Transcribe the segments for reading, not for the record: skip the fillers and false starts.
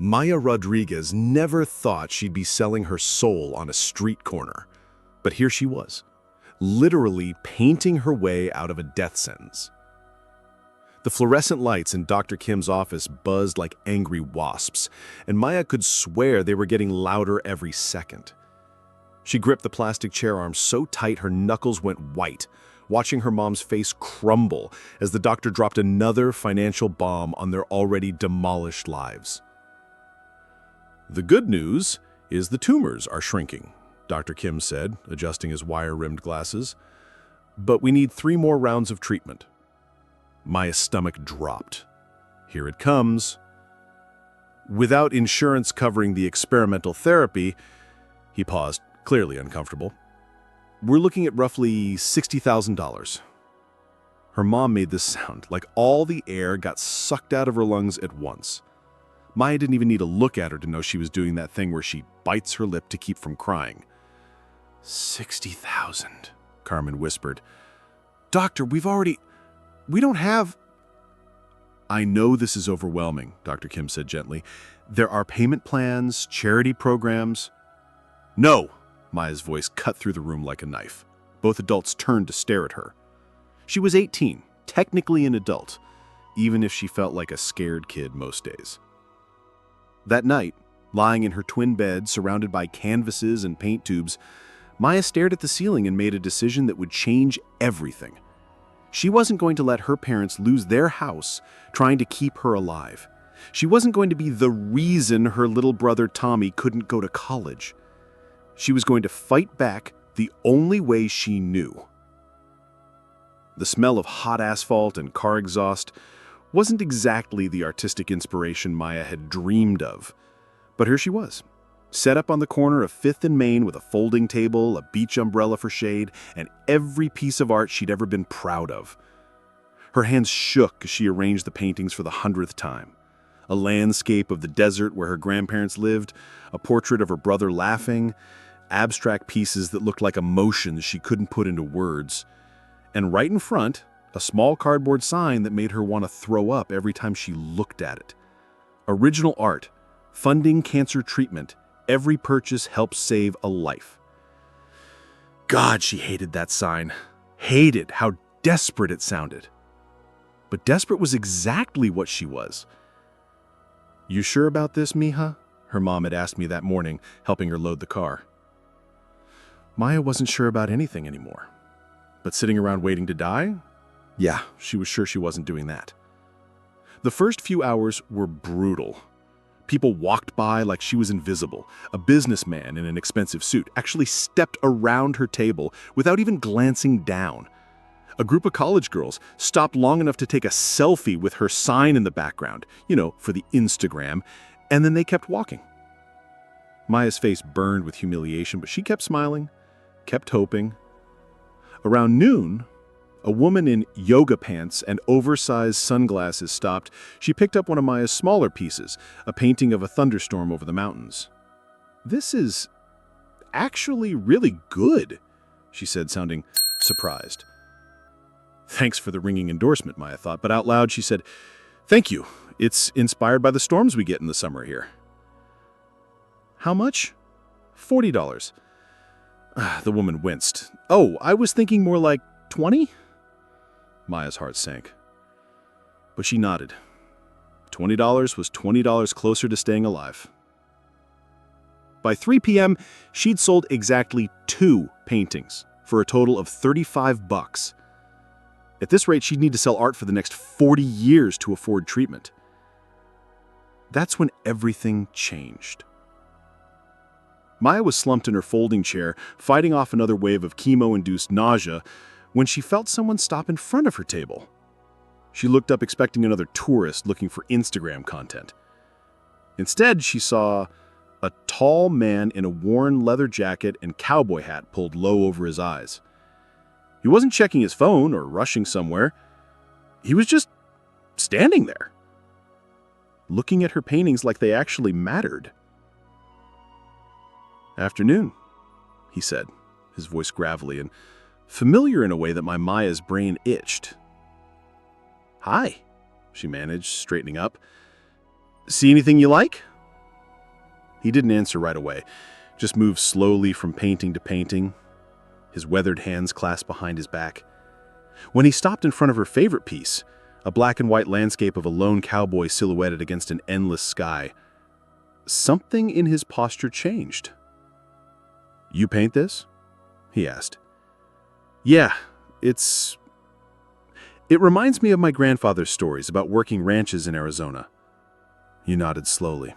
Maya Rodriguez never thought she'd be selling her soul on a street corner. But here she was, literally painting her way out of a death sentence. The fluorescent lights in Dr. Kim's office buzzed like angry wasps, and Maya could swear they were getting louder every second. She gripped the plastic chair arm so tight her knuckles went white, watching her mom's face crumble as the doctor dropped another financial bomb on their already demolished lives. "The good news is the tumors are shrinking," Dr. Kim said, adjusting his wire-rimmed glasses. "But we need 3 more rounds of treatment." Maya's stomach dropped. Here it comes. Without insurance covering the experimental therapy, he paused, clearly uncomfortable. "We're looking at roughly $60,000. Her mom made this sound like all the air got sucked out of her lungs at once. Maya didn't even need to look at her to know she was doing that thing where she bites her lip to keep from crying. $60,000, Carmen whispered. "Doctor, we don't have—" "I know this is overwhelming," Dr. Kim said gently. "There are payment plans, charity programs—" "No!" Maya's voice cut through the room like a knife. Both adults turned to stare at her. She was 18, technically an adult, even if she felt like a scared kid most days. That night, lying in her twin bed surrounded by canvases and paint tubes, Maya stared at the ceiling and made a decision that would change everything. She wasn't going to let her parents lose their house trying to keep her alive. She wasn't going to be the reason her little brother Tommy couldn't go to college. She was going to fight back the only way she knew. The smell of hot asphalt and car exhaust wasn't exactly the artistic inspiration Maya had dreamed of. But here she was, set up on the corner of 5th and Main with a folding table, a beach umbrella for shade, and every piece of art she'd ever been proud of. Her hands shook as she arranged the paintings for the 100th time. A landscape of the desert where her grandparents lived, a portrait of her brother laughing, abstract pieces that looked like emotions she couldn't put into words. And right in front, a small cardboard sign that made her want to throw up every time she looked at it. Original art, funding cancer treatment, every purchase helps save a life. God, she hated that sign. Hated how desperate it sounded. But desperate was exactly what she was. "You sure about this, mija?" her mom had asked me that morning, helping her load the car. Maya wasn't sure about anything anymore. But sitting around waiting to die? Yeah, she was sure she wasn't doing that. The first few hours were brutal. People walked by like she was invisible. A businessman in an expensive suit actually stepped around her table without even glancing down. A group of college girls stopped long enough to take a selfie with her sign in the background, for the Instagram, and then they kept walking. Maya's face burned with humiliation, but she kept smiling, kept hoping. Around noon, a woman in yoga pants and oversized sunglasses stopped. She picked up one of Maya's smaller pieces, a painting of a thunderstorm over the mountains. "This is actually really good," she said, sounding surprised. Thanks for the ringing endorsement, Maya thought, but out loud she said, "Thank you. It's inspired by the storms we get in the summer here." "How much?" $40. The woman winced. "Oh, I was thinking more like 20? Maya's heart sank. But she nodded. $20 was $20 closer to staying alive. By 3 p.m., she'd sold exactly 2 paintings for a total of $35. At this rate, she'd need to sell art for the next 40 years to afford treatment. That's when everything changed. Maya was slumped in her folding chair, fighting off another wave of chemo-induced nausea, when she felt someone stop in front of her table. She looked up expecting another tourist looking for Instagram content. Instead, she saw a tall man in a worn leather jacket and cowboy hat pulled low over his eyes. He wasn't checking his phone or rushing somewhere. He was just standing there, looking at her paintings like they actually mattered. "Afternoon," he said, his voice gravelly and familiar in a way that my Maya's brain itched. "Hi," she managed, straightening up. "See anything you like?" He didn't answer right away, just moved slowly from painting to painting, his weathered hands clasped behind his back. When he stopped in front of her favorite piece, a black and white landscape of a lone cowboy silhouetted against an endless sky, something in his posture changed. "You paint this?" he asked. "Yeah, it reminds me of my grandfather's stories about working ranches in Arizona." He nodded slowly.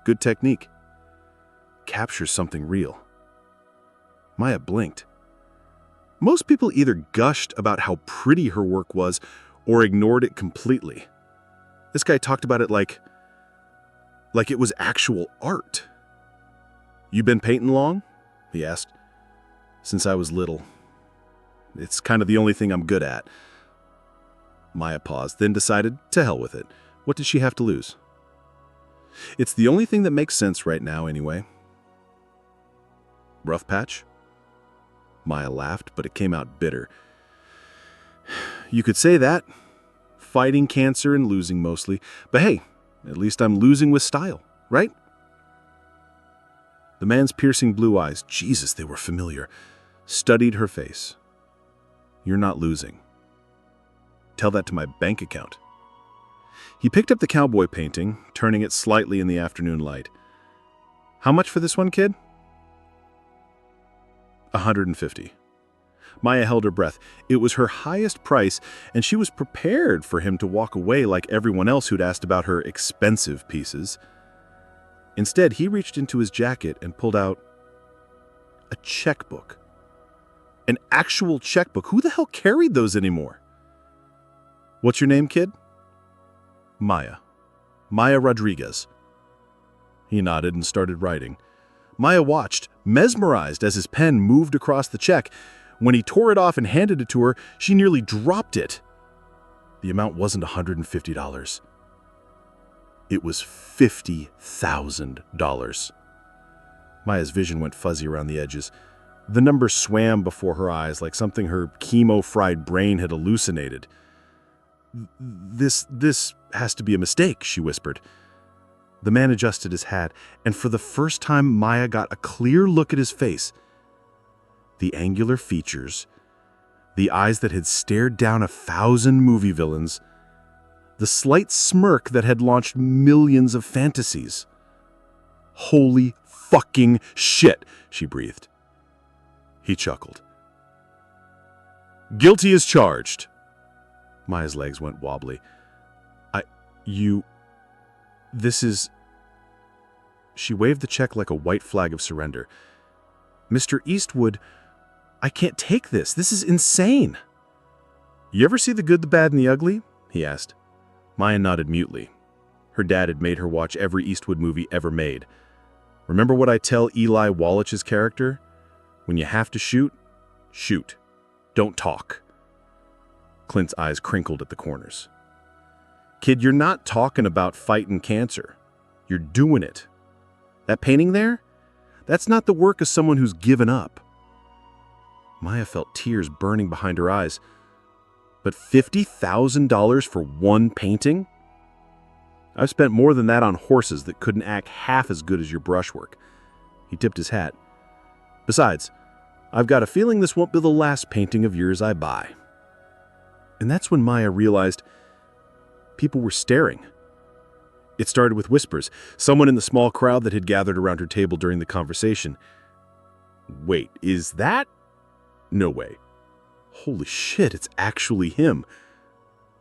"Good technique. Captures something real." Maya blinked. Most people either gushed about how pretty her work was or ignored it completely. This guy talked about it like it was actual art. "You been painting long?" he asked. "Since I was little. It's kind of the only thing I'm good at." Maya paused, then decided to hell with it. What did she have to lose? "It's the only thing that makes sense right now, anyway." "Rough patch?" Maya laughed, but it came out bitter. "You could say that. Fighting cancer and losing mostly. But hey, at least I'm losing with style, right?" The man's piercing blue eyes, Jesus, they were familiar, studied her face. "You're not losing. Tell that to my bank account." He picked up the cowboy painting, turning it slightly in the afternoon light. "How much for this one, kid?" $150. Maya held her breath. It was her highest price, and she was prepared for him to walk away like everyone else who'd asked about her expensive pieces. Instead, he reached into his jacket and pulled out a checkbook. An actual checkbook. Who the hell carried those anymore? "What's your name, kid?" "Maya. Maya Rodriguez." He nodded and started writing. Maya watched, mesmerized as his pen moved across the check. When he tore it off and handed it to her, she nearly dropped it. The amount wasn't $150. It was $50,000. Maya's vision went fuzzy around the edges. The number swam before her eyes like something her chemo-fried brain had hallucinated. This has to be a mistake," she whispered. The man adjusted his hat, and for the first time Maya got a clear look at his face. The angular features, the eyes that had stared down 1,000 movie villains, the slight smirk that had launched millions of fantasies. "Holy fucking shit," she breathed. He chuckled. "Guilty as charged." Maya's legs went wobbly. This is..." She waved the check like a white flag of surrender. "Mr. Eastwood, I can't take this. This is insane." "You ever see The Good, the Bad, and the Ugly?" he asked. Maya nodded mutely. Her dad had made her watch every Eastwood movie ever made. "Remember what I tell Eli Wallach's character? When you have to shoot, shoot. Don't talk." Clint's eyes crinkled at the corners. "Kid, you're not talking about fighting cancer. You're doing it. That painting there? That's not the work of someone who's given up." Maya felt tears burning behind her eyes. "But $50,000 for one painting? I've spent more than that on horses that couldn't act half as good as your brushwork." He tipped his hat. "Besides, I've got a feeling this won't be the last painting of yours I buy." And that's when Maya realized people were staring. It started with whispers, someone in the small crowd that had gathered around her table during the conversation. "Wait, is that? No way. Holy shit, it's actually him."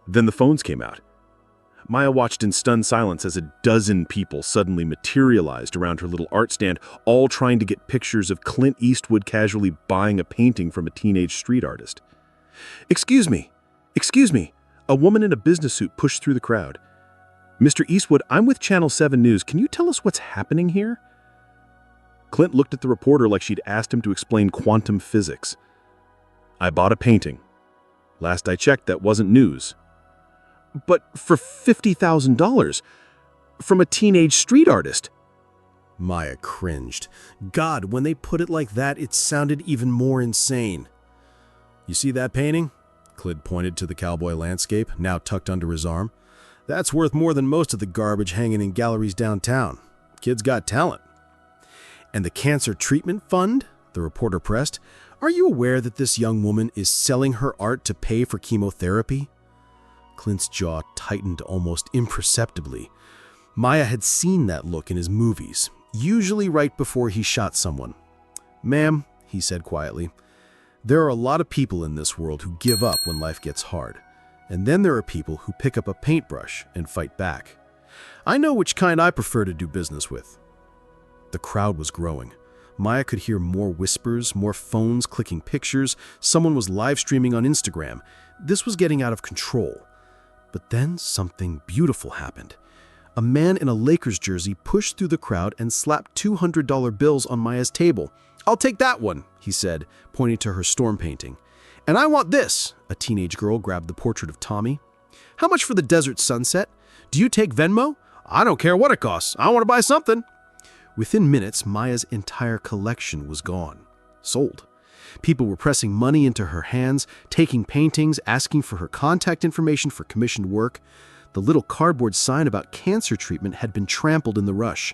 Then the phones came out. Maya watched in stunned silence as a dozen people suddenly materialized around her little art stand, all trying to get pictures of Clint Eastwood casually buying a painting from a teenage street artist. Excuse me. A woman in a business suit pushed through the crowd. "Mr. Eastwood, I'm with Channel 7 News. Can you tell us what's happening here?" Clint looked at the reporter like she'd asked him to explain quantum physics. "I bought a painting. Last I checked, that wasn't news." "But for $50,000? From a teenage street artist?" Maya cringed. God, when they put it like that, it sounded even more insane. "You see that painting?" Clint pointed to the cowboy landscape, now tucked under his arm. "That's worth more than most of the garbage hanging in galleries downtown. Kid's got talent. And the Cancer Treatment Fund? The reporter pressed. Are you aware that this young woman is selling her art to pay for chemotherapy? Clint's jaw tightened almost imperceptibly. Maya had seen that look in his movies, usually right before he shot someone. Ma'am, he said quietly, there are a lot of people in this world who give up when life gets hard. And then there are people who pick up a paintbrush and fight back. I know which kind I prefer to do business with. The crowd was growing. Maya could hear more whispers, more phones clicking pictures. Someone was live streaming on Instagram. This was getting out of control. But then something beautiful happened. A man in a Lakers jersey pushed through the crowd and slapped $200 bills on Maya's table. I'll take that one, he said, pointing to her storm painting. And I want this. A teenage girl grabbed the portrait of Tommy. How much for the desert sunset? Do you take Venmo? I don't care what it costs. I want to buy something. Within minutes, Maya's entire collection was gone. Sold. People were pressing money into her hands, taking paintings, asking for her contact information for commissioned work. The little cardboard sign about cancer treatment had been trampled in the rush.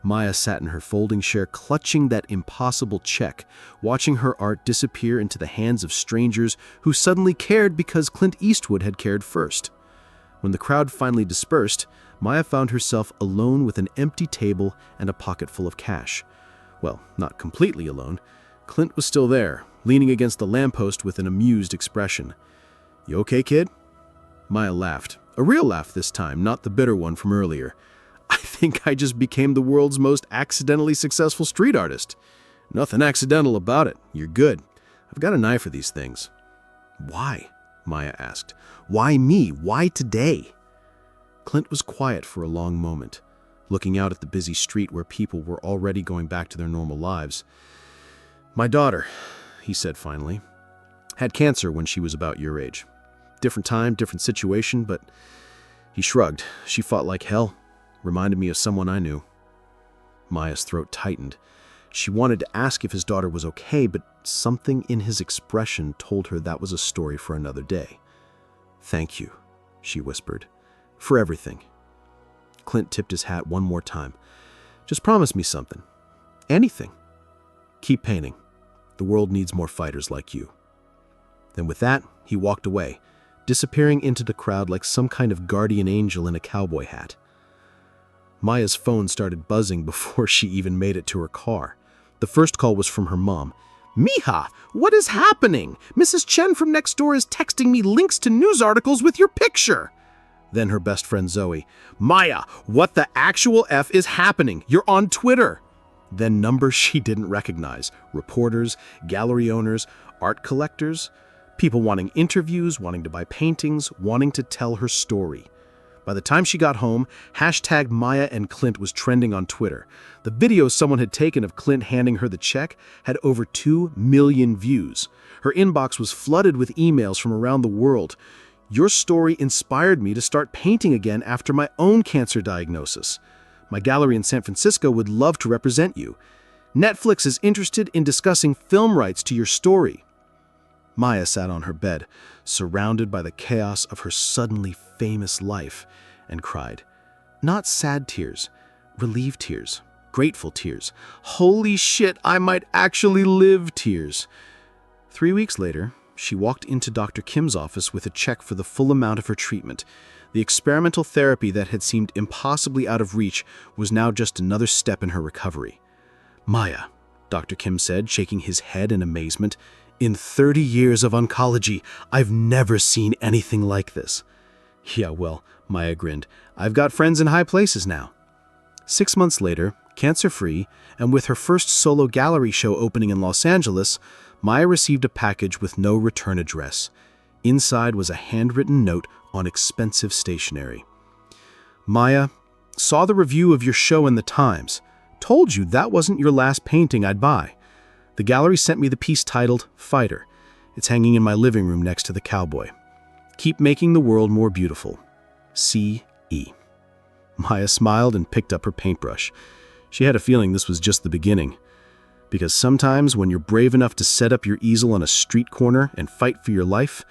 Maya sat in her folding chair, clutching that impossible check, watching her art disappear into the hands of strangers who suddenly cared because Clint Eastwood had cared first. When the crowd finally dispersed, Maya found herself alone with an empty table and a pocket full of cash. Well, not completely alone. Clint was still there, leaning against the lamppost with an amused expression. You okay, kid? Maya laughed. A real laugh this time, not the bitter one from earlier. I think I just became the world's most accidentally successful street artist. Nothing accidental about it. You're good. I've got an eye for these things. Why? Maya asked. Why me? Why today? Clint was quiet for a long moment, looking out at the busy street where people were already going back to their normal lives. My daughter, he said finally, had cancer when she was about your age. Different time, different situation, but he shrugged. She fought like hell. Reminded me of someone I knew. Maya's throat tightened. She wanted to ask if his daughter was okay, but something in his expression told her that was a story for another day. Thank you, she whispered, for everything. Clint tipped his hat one more time. Just promise me something. Anything. Keep painting. The world needs more fighters like you. Then with that, he walked away, disappearing into the crowd like some kind of guardian angel in a cowboy hat. Maya's phone started buzzing before she even made it to her car. The first call was from her mom. Mija, what is happening? Mrs. Chen from next door is texting me links to news articles with your picture. Then her best friend Zoe. Maya, what the actual F is happening? You're on Twitter. Then numbers she didn't recognize. Reporters, gallery owners, art collectors. People wanting interviews, wanting to buy paintings, wanting to tell her story. By the time she got home, hashtag Maya and Clint was trending on Twitter. The video someone had taken of Clint handing her the check had over 2 million views. Her inbox was flooded with emails from around the world. Your story inspired me to start painting again after my own cancer diagnosis. My gallery in San Francisco would love to represent you. Netflix is interested in discussing film rights to your story. Maya sat on her bed, surrounded by the chaos of her suddenly famous life, and cried. Not sad tears, relieved tears, grateful tears. Holy shit, I might actually live tears. 3 weeks later, she walked into Dr. Kim's office with a check for the full amount of her treatment. The experimental therapy that had seemed impossibly out of reach was now just another step in her recovery. Maya, Dr. Kim said, shaking his head in amazement, in 30 years of oncology, I've never seen anything like this. Yeah, well, Maya grinned, I've got friends in high places now. 6 months later, cancer-free, and with her first solo gallery show opening in Los Angeles, Maya received a package with no return address. Inside was a handwritten note on expensive stationery. Maya, saw the review of your show in the Times. Told you that wasn't your last painting I'd buy. The gallery sent me the piece titled Fighter. It's hanging in my living room next to the cowboy. Keep making the world more beautiful. C.E. Maya smiled and picked up her paintbrush. She had a feeling this was just the beginning. Because sometimes when you're brave enough to set up your easel on a street corner and fight for your life,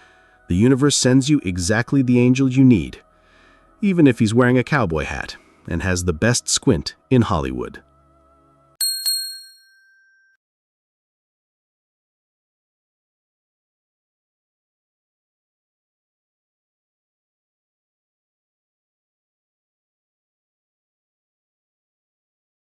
the universe sends you exactly the angel you need, even if he's wearing a cowboy hat and has the best squint in Hollywood.